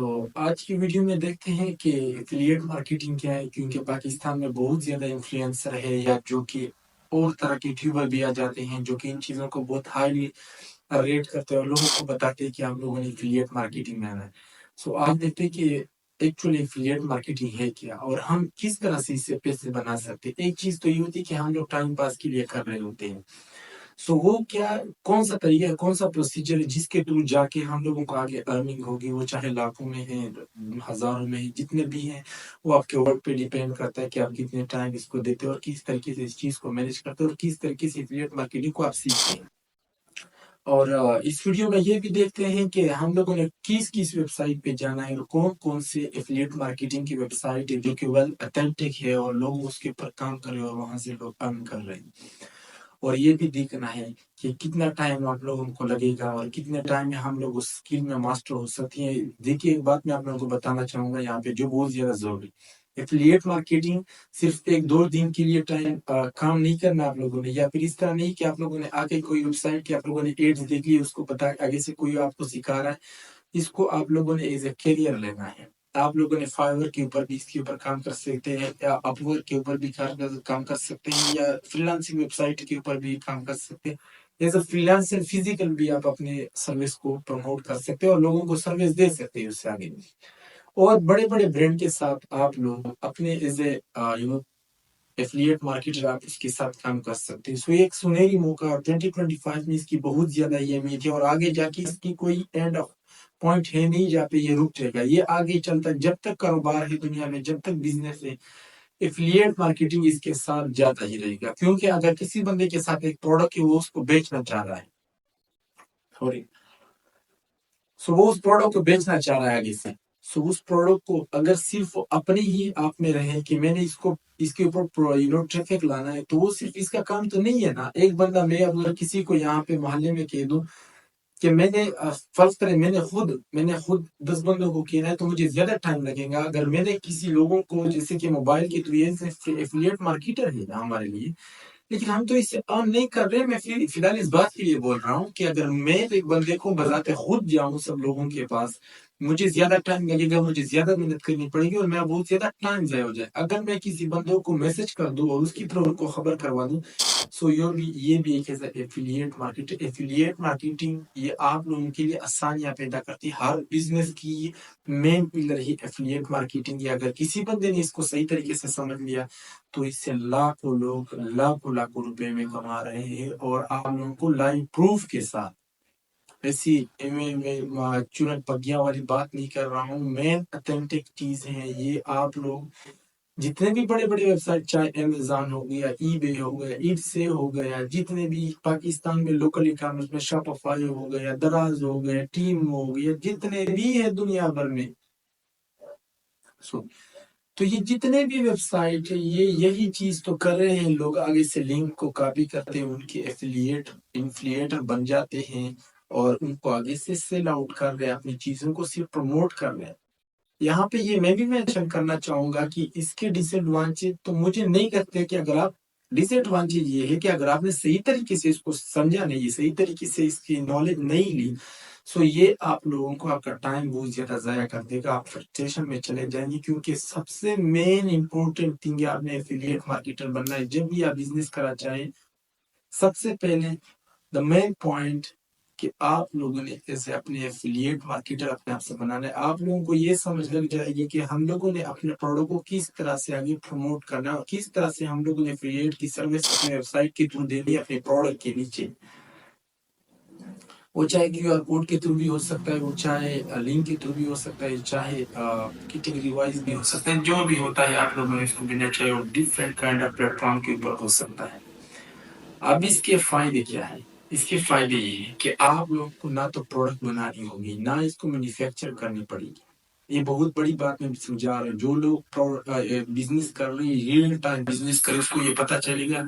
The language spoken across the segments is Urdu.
تو آج کی ویڈیو میں دیکھتے ہیں کہ ایفیلیٹ مارکیٹنگ کیا ہے، کیونکہ پاکستان میں بہت زیادہ انفلوئنسر ہے یا جو کہ اور طرح کے یوٹیوبر بھی آ جاتے ہیں جو کہ ان چیزوں کو بہت ہائیلی ریٹ کرتے ہیں اور لوگوں کو بتاتے ہیں کہ آپ لوگوں نے ایفیلیٹ مارکیٹنگ میں آنا ہے۔ سو آج دیکھتے ہیں کہ ایکچولی ایفیلیٹ مارکیٹنگ ہے کیا اور ہم کس طرح سے اس سے پیسے بنا سکتے ہیں۔ ایک چیز تو یہ ہوتی ہے کہ ہم لوگ ٹائم پاس کے لیے کر رہے ہوتے ہیں، سو وہ کیا کون سا طریقہ ہے، کون سا پروسیجر ہے جس کے تھرو جا کے ہم لوگوں کو آگے ارننگ ہوگی، وہ چاہے لاکھوں میں ہے، ہزاروں میں ہے، جتنے بھی ہیں وہ آپ کے ورک پہ ڈیپینڈ کرتا ہے کہ آپ کتنے ٹائم اس کو دیتے ہیں اور کس طریقے سے اس چیز کو مینج کرتے ہیں اور کس طریقے سے ایفیلیٹ مارکیٹنگ کو آپ سیکھتے ہیں۔ اور اس ویڈیو میں یہ بھی دیکھتے ہیں کہ ہم لوگوں نے کس کس ویب سائٹ پہ جانا ہے اور کون کون سے ایفیلیٹ مارکیٹنگ کی ویب سائٹ ہے جو کہ ویل اتھینٹک ہے اور لوگ اس کے اوپر کام کر رہے ہیں اور وہاں سے لوگ ارن کر رہے ہیں۔ اور یہ بھی دیکھنا ہے کہ کتنا ٹائم آپ لوگوں کو لگے گا اور کتنے ٹائم میں ہم لوگ اس اسکل میں ماسٹر ہو سکتے ہیں۔ دیکھیے ایک بات میں آپ لوگوں کو بتانا چاہوں گا یہاں پہ جو بہت زیادہ ضروری، ایفیلیٹ مارکیٹنگ صرف ایک دو دن کے لیے کام نہیں کرنا آپ لوگوں نے، یا پھر اس طرح نہیں کہ آپ لوگوں نے آگے کوئی ویب سائٹ کی آپ لوگوں نے ایڈز دیکھ لی، اس کو پتا آگے سے کوئی آپ کو سکھا رہا ہے، اس کو آپ لوگوں نے ایز اے کیریئر لینا ہے۔ آپ لوگوں نے فائیور کے اوپر بھی اس کے اوپر کام کر سکتے ہیں یا اپ ورک کے اوپر بھی کام کر سکتے ہیں یا فری لانسنگ ویب سائٹ کے اوپر بھی کام کر سکتے ہیں۔ As a free lancer physical بھی آپ اپنے سروس کو پروموٹ کر سکتے ہیں اور لوگوں کو سروس دے سکتے ہیں اس سے آگے بھی۔ اور بڑے بڑے برانڈ کے ساتھ آپ لوگ اپنے ایز اے ایفیلیٹ مارکیٹر آپ اس کے ساتھ کام کر سکتے ہیں۔ سو ایک سنہری موقع اور 2025 میں اس کی بہت زیادہ اہمیت ہے اور آگے جا کے اس کی کوئی اینڈ آف پوائنٹ ہے نہیں جہاں پہ یہ رک جائے گا، یہ آگے چلتا جب تک کاروبار ہے دنیا میں، جب تک بزنس ہے، ایفیلیٹ مارکیٹنگ اس کے ساتھ جاتا ہی رہے گا۔ کیونکہ اگر کسی بندے کے ساتھ ایک پروڈکٹ ہے وہ اس کو بیچنا چاہ رہا ہے، سوری، سو وہ اس پروڈکٹ کو بیچنا چاہ رہا ہے آگے سے، سو اس پروڈکٹ کو اگر صرف اپنے ہی آپ میں رہے کہ میں نے اس کے اوپر ٹریفک لانا ہے، تو وہ صرف اس کا کام تو نہیں ہے نا۔ ایک بندہ، میں اگر کسی کو یہاں پہ محلے میں کہہ دوں کہ میں نے فرض کریں میں نے خود 10 بندوں کو کہنا ہے تو مجھے زیادہ ٹائم لگے گا۔ اگر میں نے کسی لوگوں کو، جیسے کہ موبائل کے تو یہ ایفیلیٹ مارکیٹر ہے ہمارے لیے، لیکن ہم تو اس سے ارن نہیں کر رہے۔ میں فی الحال اس بات کے لیے بول رہا ہوں کہ اگر میں ایک بندے کو بذات خود جاؤں سب لوگوں کے پاس، مجھے زیادہ ٹائم لگے گا، مجھے زیادہ محنت کرنی پڑے گی اور میرا بہت زیادہ ٹائم ضائع ہو جائے۔ اگر میں کسی بندوں کو میسج کر دوں اور اس کی طرف ان کو خبر کروا دوں، سو یہ بھی ایک ایفیلیٹ مارکیٹ، ایفیلیٹ مارکیٹنگ یہ آپ لوگوں کے لیے آسانیاں پیدا کرتی ہے۔ ہر بزنس کی مین پلر ہی ایفیلیٹ مارکیٹنگ ہے۔ اگر کسی بندے نے اس کو صحیح طریقے سے سمجھ لیا تو اس سے لاکھوں لوگ لاکھوں روپے میں کما رہے ہیں، اور آپ لوگوں کو لائیو پروف کے ساتھ، ایسی میں چورن پگیاں والی بات نہیں کر رہا ہوں، مین اتھینٹک چیز ہے یہ۔ آپ لوگ جتنے بھی بڑے بڑے ویب سائٹ، چاہے امیزون ہو گیا، ای بے ہو گیا، ایڈ سے ہو گیا، جتنے بھی پاکستان میں لوکل ای کامرس میں شاپیفائی ہو گیا، دراز ہو گیا، ٹیم ہو گیا، جتنے بھی ہے دنیا بھر میں، تو یہ جتنے بھی ویب سائٹ ہے یہ یہی چیز تو کر رہے ہیں۔ لوگ آگے سے لنک کو کاپی کرتے ہیں، ان کے انفلیٹر بن جاتے ہیں اور ان کو آگے سے سیل آؤٹ کر رہے ہیں، اپنی چیزوں کو صرف پروموٹ کر رہے ہیں۔ یہاں پہ یہ میں بھی مینشن کرنا چاہوں گا کہ اس کے ڈس ایڈوانٹیج تو مجھے نہیں لگتے کہ اگر آپ، ڈس ایڈوانٹیج یہ ہے کہ اگر آپ نے صحیح طریقے سے اس کو سمجھا نہیں، صحیح طریقے سے اس کی نالج نہیں لی، سو یہ آپ لوگوں کو آپ کا ٹائم بہت زیادہ ضائع کر دے گا، آپ فرسٹریشن میں چلے جائیں گے۔ کیونکہ سب سے مین امپورٹنٹ تھنگ ہے، آپ نے ایفیلیٹ مارکیٹر بننا ہے جب بھی آپ بزنس کرنا چاہیں، سب سے پہلے دا مین پوائنٹ کہ آپ لوگوں نے ایسے اپنے ایفیلیٹ مارکیٹر اپنے آپ سے بنانا ہے۔ آپ لوگوں کو یہ سمجھ لگ جائے گی کہ ہم لوگوں نے اپنے پروڈکٹ کو کس طرح سے آگے پروموٹ کرنا ہے اور کس طرح سے ہم لوگوں نے ایفیلیٹ کی سروس اپنے ویب سائٹ کے تھرو دینی ہے اپنے پروڈکٹ کے نیچے۔ وہ چاہے کیو آر کوڈ کے تھرو بھی ہو سکتا ہے، وہ چاہے لنک کے تھرو بھی ہو سکتا ہے، چاہے کیٹیگری وائز بھی ہو سکتا ہے، جو بھی ہوتا ہے آپ لوگوں نے اس کو بنا چاہے اور different kind of plate form کے اوپر ہو سکتا ہے۔ اب اس کے فائدے کیا ہیں؟ اس کے فائدے یہ ہیں کہ آپ لوگوں کو نہ تو پروڈکٹ بنانی ہوگی، نہ اس کو مینوفیکچر کرنی پڑے گی۔ یہ بہت بڑی بات میں سمجھا رہا ہوں۔ جو لوگ بزنس کر رہے ہیں، ریئل ٹائم بزنس کرے، اس کو یہ پتا چلے گا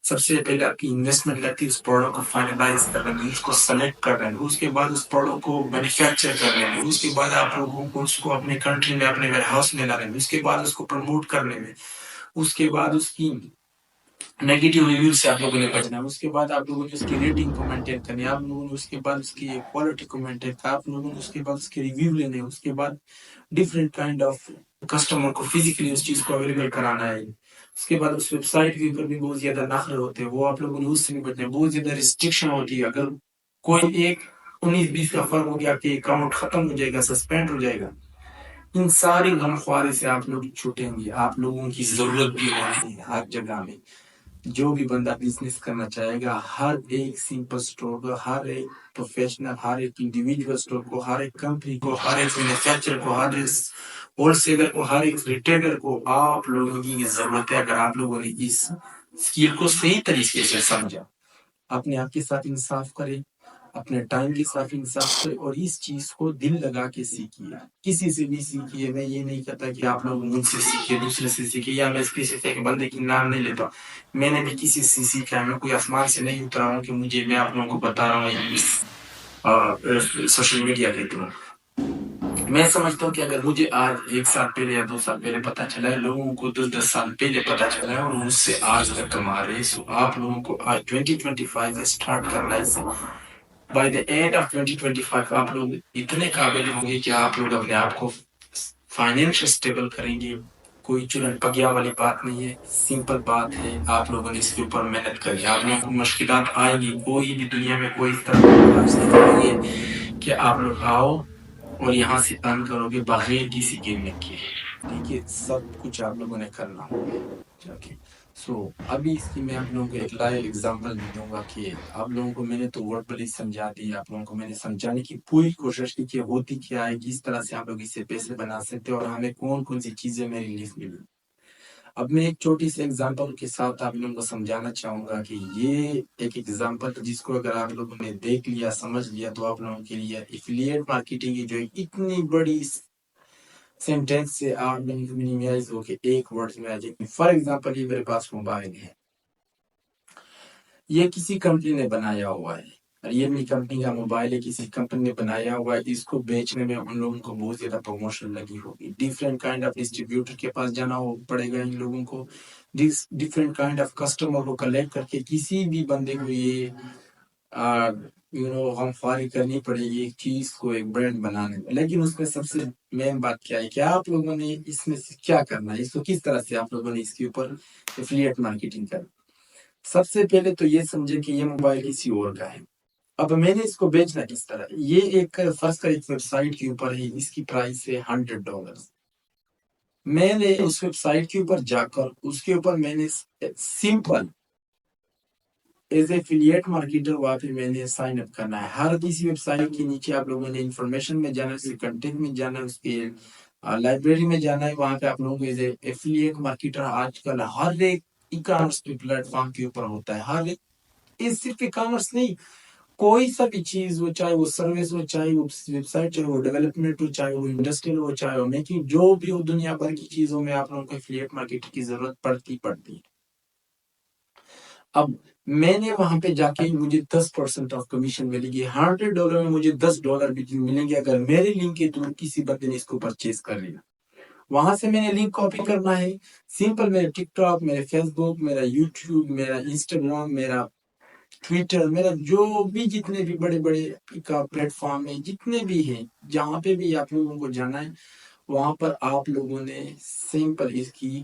سب سے پہلے آپ کی انویسٹمنٹ لگتی ہے اس پروڈکٹ کو فائنلائز کرنے میں، اس کو سلیکٹ کرنے میں، اس کے بعد اس پروڈکٹ کو مینوفیکچر کرنے میں، اس کے بعد آپ لوگوں کو اس کو اپنے کنٹری میں، اپنے ویئر ہاؤس میں لانے میں، اس کے بعد اس کو پروموٹ کرنے میں، اس کے بعد اس کی نیگیٹو ریویو سے آپ لوگوں نے بچنا ہے. اس کے بعد آپ لوگوں نے اس کی ریٹنگ کو مینٹین کرنی ہے. آپ لوگوں نے اس کے بعد اس کی کوالٹی کو مینٹین کرنا. آپ لوگوں نے اس کے بعد اس کے ریویو لینے. اس کے بعد ڈفرینٹ کائنڈ آف کسٹمر کو فزیکلی اس چیز کو اویلیبل کرانا ہے. اس کے بعد اس ویب سائٹ کے اوپر بھی بہت زیادہ نخرے ہوتے ہیں, وہ آپ لوگوں نے اس سے بھی بچنا ہے. بہت زیادہ ریسٹرکشن ہوتی ہے. اگر کوئی ایک 19-20 کا فرق ہو گیا کہ اکاؤنٹ ختم ہو جائے گا, سسپینڈ ہو جائے گا, ان ساری غمخواری سے آپ لوگ چھوٹیں گے. آپ لوگوں کی ضرورت بھی ہوتی ہے ہر جگہ میں. جو بھی بندہ بزنس کرنا چاہے گا, ہر ایک سمپل اسٹور کو, ہر ایک پروفیشنل, ہر ایک انڈیویجول اسٹور کو, ہر ایک کمپنی کو, ہر ایک مینوفیکچرر کو, ہر ایک ہول سیلر کو, ہر ایک ریٹیلر کو آپ لوگوں کی ضرورت ہے. اگر آپ لوگوں نے اس اسکیل کو صحیح طریقے سے سمجھا, اپنے آپ کے ساتھ انصاف کریں, اپنے ٹائم کے ساتھ انصاف کریں, اور اس چیز کو دل لگا کے سیکھیے. کسی سے بھی سیکھیے. میں یہ نہیں کہتا کہ آپ لوگ مجھ سے سیکھیے, دوسرے سے سیکھیے, یا میں اسپیسیفک بندے کی نام نہیں لیتا. میں نے بھی کسی سے سیکھا ہے. میں کوئی آسمان سے نہیں اترا ہوں کہ میں آپ لوگوں کو بتا رہا ہوں سوشل میڈیا کے تھرو. میں سمجھتا ہوں کہ اگر مجھے آج 1 سال پہلے یا 2 سال پہلے پتا چلا ہے, لوگوں کو 10 سال پہلے پتا چلا ہے, اور مجھ سے آج تک کما رہے, سو آپ لوگوں کو آج 2025 سے اسٹارٹ کرنا ہے. بائی دا اینڈ آف 2025 آپ لوگ اتنے قابل ہوں گے کہ آپ لوگ اپنے آپ کو فائنینشل اسٹیبل کریں گے. کوئی چلن پگیا والی بات نہیں ہے, سمپل بات ہے. آپ لوگوں نے اس کے اوپر محنت کری. آپ لوگوں کو مشکلات آئیں گی, کوئی بھی دنیا میں کوئی اس طرح نہیں ہے کہ آپ لوگ آؤ اور یہاں سے ارن کرو گے بغیر کسی گیمنگ کے. ٹھیک ہے, سب کچھ آپ لوگوں نے کرنا ہوگا. سو ابھی اس کی میں آپ لوگوں کو ایک لائیو ایگزامپل بھی دوں گا کہ آپ لوگوں کو میں نے تو ورڈ پلی سمجھا دی. آپ لوگوں کو میں نے سمجھانے کی پوری کوشش کی کہ ہوتی کیا ہے, کس طرح سے آپ لوگ اس سے پیسے بنا سکتے اور ہمیں کون کون سی چیزیں میں ریلیف ملی. اب میں ایک چھوٹی سی ایگزامپل کے ساتھ آپ لوگوں کو سمجھانا چاہوں گا کہ یہ ایک ایگزامپل جس کو اگر آپ لوگوں نے دیکھ لیا, سمجھ لیا, تو آپ لوگوں کے لیے ایفیلیٹ مارکیٹنگ کی جو اتنی بڑی سینٹینس سے آپ لوگوں کو منیمائز ہو کے ایک ورڈ میں آ جائے. فار ایگزامپل, یہ میرے پاس موبائل ہے, یہ کسی کمپنی نے بنایا ہوا ہے. ریئلمی کمپنی کا موبائل ہے, کسی کمپنی نے بنایا ہوا ہے. اس کو بیچنے میں ان لوگوں کو بہت زیادہ پروموشن لگی ہوگی. ڈفرینٹ کائنڈ آف ڈسٹریبیوٹر کے پاس جانا پڑے گا ان لوگوں کو. ڈفرینٹ کائنڈ آف کسٹمر کو کلیکٹ کر کے کسی بھی بندے کو یہ غمخواری کرنی پڑے گی ایک چیز کو ایک برانڈ بنانے میں. لیکن اس میں سب سے مین بات کیا ہے کہ آپ لوگوں نے اس میں سے کیا کرنا ہے, اس کو کس طرح سے آپ لوگوں نے اس کے اوپر ایفیلیٹ مارکیٹنگ کرنا. سب سے پہلے تو یہ سمجھے کہ یہ موبائل کسی اور کا ہے. اب میں نے اس کو بیچنا کس طرح, یہ ایک فرض کر ایک ویب سائٹ کے اوپر ہے, اس کی پرائس ہے $100. میں نے اس ویب سائٹ کے اوپر جا کر اس کے اوپر میں نے simple as a affiliate marketer وہاں پہ میں نے سائن اپ کرنا ہے. ہر کسی ویب سائٹ کے نیچے آپ لوگوں نے انفارمیشن میں جانا ہے, اس کے کنٹینٹ میں جانا ہے, اس کے لائبریری میں جانا ہے. وہاں پہ آپ لوگوں کو ایز اے ایفیلیٹ مارکیٹر آج کل ہر ایک ای کامرس پلیٹ فارم کے اوپر ہوتا ہے. ہر ایک صرف ای کامرس نہیں, کوئی سا بھی چیز ہو, چاہے وہ سروس ہو, چاہے وہ ویب سائٹ, چاہے وہ ڈیولپمنٹ ہو, چاہے وہ انڈسٹریل ہو, چاہے وہ میکنگ, جو بھی ہو, دنیا بھر کی چیزوں میں آپ لوگوں کو ایفیلیٹ مارکیٹنگ کی ضرورت پڑتی ہے. اب میں نے وہاں پہ جا کے مجھے 10% آف کمیشن ملے گی. $100 میں مجھے $10 بھی ملیں گے اگر میرے لنک کے تھرو کسی بندے نے اس کو پرچیز کر لیا. وہاں سے میں نے لنک کاپی کرنا ہے. سمپل میرے ٹک ٹاک, میرے فیس بک, میرا یوٹیوب, میرا انسٹاگرام, میرا ٹویٹر, میرا جو بھی جتنے بھی بڑے بڑے پلیٹ فارم ہیں, جتنے بھی ہیں, جہاں پہ بھی آپ لوگوں کو جانا ہے, وہاں پر آپ لوگوں نے سمپل اس کی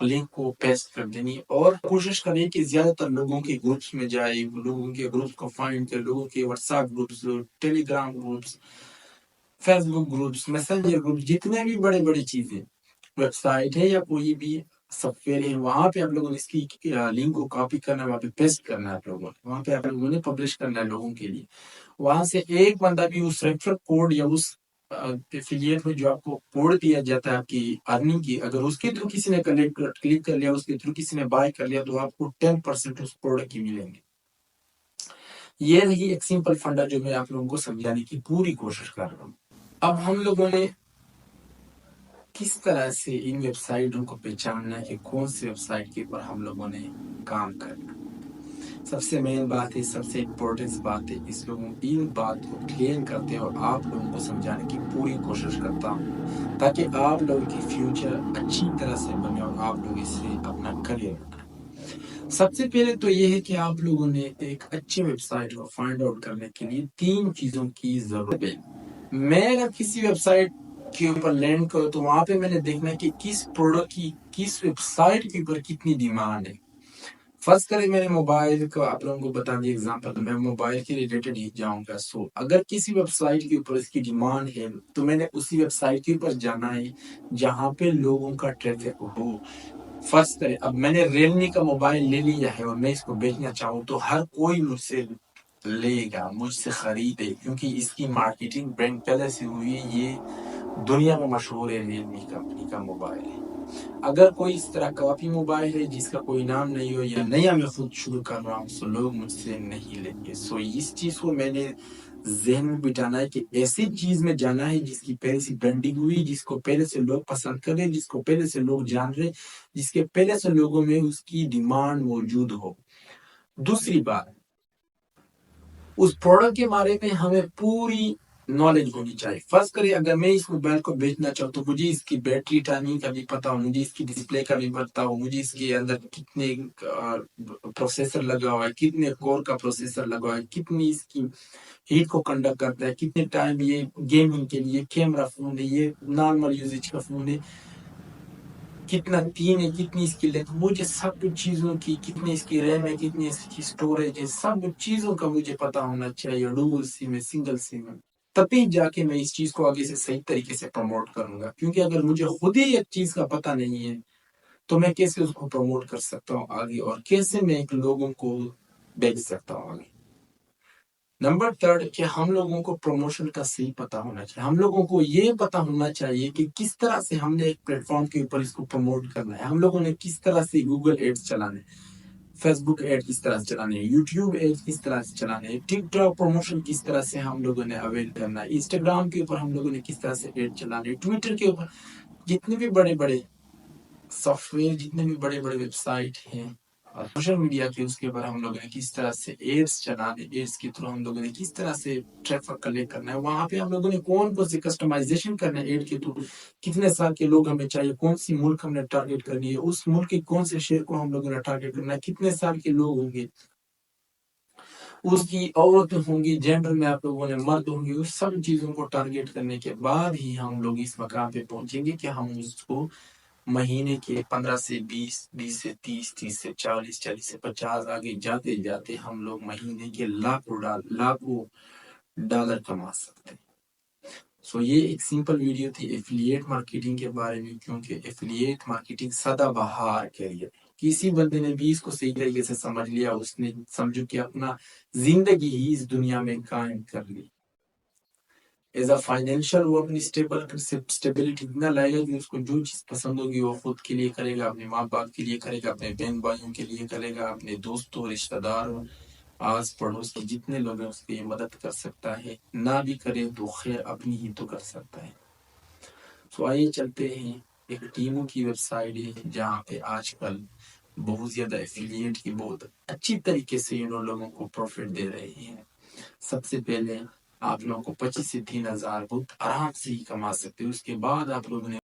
لنک کو پیسٹ کر دینی. اور کوشش کریں کہ زیادہ تر لوگوں کے گروپس میں جائے, لوگوں کے گروپس کو فائنڈ کرے, لوگوں کے واٹس ایپ گروپس, ٹیلی گرام گروپس, فیس بک گروپس, میسنجر گروپس, جتنے بھی بڑے بڑی چیزیں, ویب سائٹ ہے یا کوئی بھی سافٹ ویئر ہے, وہاں پہ آپ لوگوں نے اس کی لنک کو کاپی کرنا ہے, وہاں پہ پیسٹ کرنا ہے. آپ لوگوں نے وہاں پہ آپ لوگوں نے پبلش کرنا ہے لوگوں کے لیے. وہاں سے ایک بندہ بھی اس ریفرل کوڈ یا اس ایفیلیٹ میں جو آپ کو کوڈ دیا جاتا ہے آپ کی ارننگ کی, اگر اس کے تھرو کسی نے کلک کر لیا, اس کے تھرو کسی نے بائی کر لیا, تو آپ کو 10% اس پروڈکٹ کی ملیں گے. یہ رہی ایک سمپل فنڈا جو میں آپ لوگوں کو سمجھانے کی پوری کوشش کر رہا ہوں. اب ہم لوگوں نے کس طرح سے ان ویب سائٹوں کو پہچاننا ہے کہ کون سی ویب سائٹ کے اوپر ہم لوگوں نے کام کرنا. سب سے مین بات ہے, سب سے امپورٹنس بات ہے, اس لوگوں ان بات کو کلیئر کرتے ہیں اور آپ لوگوں کو سمجھانے کی پوری کوشش کرتا ہوں تاکہ آپ لوگوں کی فیوچر اچھی طرح سے بنے اور آپ لوگ اس سے اپنا کریئر بنائیں. سب سے پہلے تو یہ ہے کہ آپ لوگوں نے ایک اچھی ویب سائٹ کو فائنڈ آؤٹ کرنے کے لیے 3 چیزوں کی ضرورت ہے۔ میں اگر کسی ویب سائٹ کے اوپر لینڈ کروں تو وہاں پہ میں نے دیکھنا ہے کہ کس پروڈکٹ کی کس ویب سائٹ کے اوپر کتنی ڈیمانڈ ہے۔ فرض کریں میں نے موبائل کو آپ لوگوں کو بتا دی ایگزامپل، میں موبائل کے ریلیٹڈ ہی جاؤں گا۔ اگر کسی ویب سائٹ کے اوپر اس کی ڈیمانڈ ہے تو میں نے اسی ویب سائٹ کے اوپر جانا ہے جہاں پہ لوگوں کا ٹریفک ہو۔ فرض کریں اب میں نے ریلمی کا موبائل لے لیا ہے اور میں اس کو بیچنا چاہوں تو ہر کوئی مجھ سے لے گا، مجھ سے خریدے، کیونکہ اس کی مارکیٹنگ برانڈ پہلے سے ہوئی ہے، یہ دنیا میں مشہور ہے، ریلمی کمپنی کا موبائل ہے۔ اگر کوئی اس طرح کاپی موبائل ہے جس کا کوئی نام نہیں ہو یا نیا میں خود شروع کر رہا ہوں سو لوگ مجھ سے نہیں لیں گے۔ اس چیز کو میں نے ذہن میں بٹھانا ہے کہ ایسی چیز میں جانا ہے جس کی پہلے سے برانڈنگ ہوئی، جس کو پہلے سے لوگ پسند کر رہے، جس کو پہلے سے لوگ جان رہے، جس کے پہلے سے لوگوں میں اس کی ڈیمانڈ موجود ہو۔ دوسری بات، اس پروڈکٹ کے بارے میں ہمیں پوری نالج ہونی چاہیے۔ فرض کریں اگر میں اس موبائل کو بیچنا چاہوں تو مجھے اس کی بیٹری ٹائمنگ کا بھی پتا ہو، مجھے اس کی ڈسپلے کا بھی پتا ہو، مجھے اس کے اندر کتنے پروسیسر لگا ہوا ہے، کتنے کور کا پروسیسر لگا ہوا ہے، کتنی اس کی ہیٹ کو کنڈکٹ کرتا ہے، کتنے ٹائم یہ گیمنگ کے لیے کیمرہ فون ہے، یہ نارمل یوزیج کا فون ہے، کتنا تین ہے، کتنی اس کی لینتھ، مجھے سب چیزوں کی، کتنی اس کی ریم ہے، کتنی اس کی سٹوریج ہے، سب چیزوں کا مجھے پتا ہونا چاہیے، ڈوبل سم ہے، سنگل سم ہے، تبھی جا کے میں اس چیز کو آگے سے صحیح طریقے سے پروموٹ کروں گا۔ کیونکہ اگر مجھے خود ہی ایک چیز کا پتا نہیں ہے تو میں کیسے اس کو پروموٹ کر سکتا ہوں آگے، اور کیسے میں ایک لوگوں کو بیچ سکتا ہوں آگے۔ نمبر 3 کہ ہم لوگوں کو پروموشن کا صحیح پتا ہونا چاہیے۔ ہم لوگوں کو یہ پتا ہونا چاہیے کہ کس طرح سے ہم نے ایک پلیٹ فارم کے اوپر اس کو پروموٹ کرنا ہے، ہم لوگوں نے کس طرح سے گوگل ایڈز چلانے، فیس بک ایڈ کس طرح سے چلانے، یوٹیوب ایڈ کس طرح سے چلانے، ٹک ٹاک پروموشن کس طرح سے ہم لوگوں نے اویل کرنا ہے، انسٹاگرام کے اوپر ہم لوگوں نے کس طرح سے ایڈ چلانے، ٹویٹر کے اوپر، جتنے بھی بڑے بڑے سافٹ ویئر، جتنے بھی بڑے بڑے ویب سائٹ ہیں اور سوشل میڈیا کے، اس کے اوپر ہم لوگوں نے کس طرح سے ایڈس چلانے، ایڈس کے تھرو ہم لوگوں نے کس طرح سے ٹریفک کلیکٹ کرنا ہے، وہاں پہ ہم لوگوں نے کون کون سی کسٹمائزیشن کرنا ہے ایڈ کے تھرو، کتنے سال کے لوگ ہمیں چاہیے، کون سی ملک ہم نے ٹارگیٹ کرنی ہے، اس ملک کے کون سے شہر کو ہم لوگوں نے ٹارگیٹ کرنا ہے، کتنے سال کے لوگ ہوں گے، اس کی عورت ہوں گی، جینڈر میں آپ لوگوں نے مرد ہوں گے، اس سب چیزوں کو ٹارگیٹ کرنے کے بعد ہی ہم لوگ اس مقام پہ پہنچیں گے کہ ہم اس کو مہینے کے 15 سے 20، 20 سے 30، 30 سے 40، 40 سے 50، آگے جاتے جاتے ہم لوگ مہینے کے لاکھوں ڈالر کما سکتے ہیں۔ یہ ایک سمپل ویڈیو تھی ایفیلیٹ مارکیٹنگ کے بارے میں، کیونکہ ایفیلیٹ مارکیٹنگ سدا بہار کیریئر، کسی بندے نے بھی اس کو صحیح طریقے سے سمجھ لیا، اس نے سمجھو کہ اپنا زندگی ہی اس دنیا میں قائم کر لی۔ ایز اے فائنینشیل وہ اپنی اسٹیبلٹی اتنا لائے گا کہ اس کو جو چیز پسند ہوگی وہ خود کے لیے کرے گا، اپنے ماں باپ کے لیے کرے گا، اپنے بہن بھائیوں کے لیے کرے گا، اپنے دوستوں، رشتہ داروں، آس پڑوس کے جتنے لوگ ہیں اس کی مدد کر سکتا ہے، نہ بھی کرے تو خیر اپنی ہی تو کر سکتا ہے۔ آئیے چلتے ہیں ایک ٹیموں کی ویب سائٹ ہے جہاں پہ آج کل بہت زیادہ ایفیلیٹ کی بہت اچھی طریقے سے انہوں لوگوں کو پروفٹ دے رہے ہیں۔ سب سے پہلے آپ لوگوں کو 25 سے 3000 بہت آرام سے ہی کما سکتے ہیں، اس کے بعد آپ لوگوں نے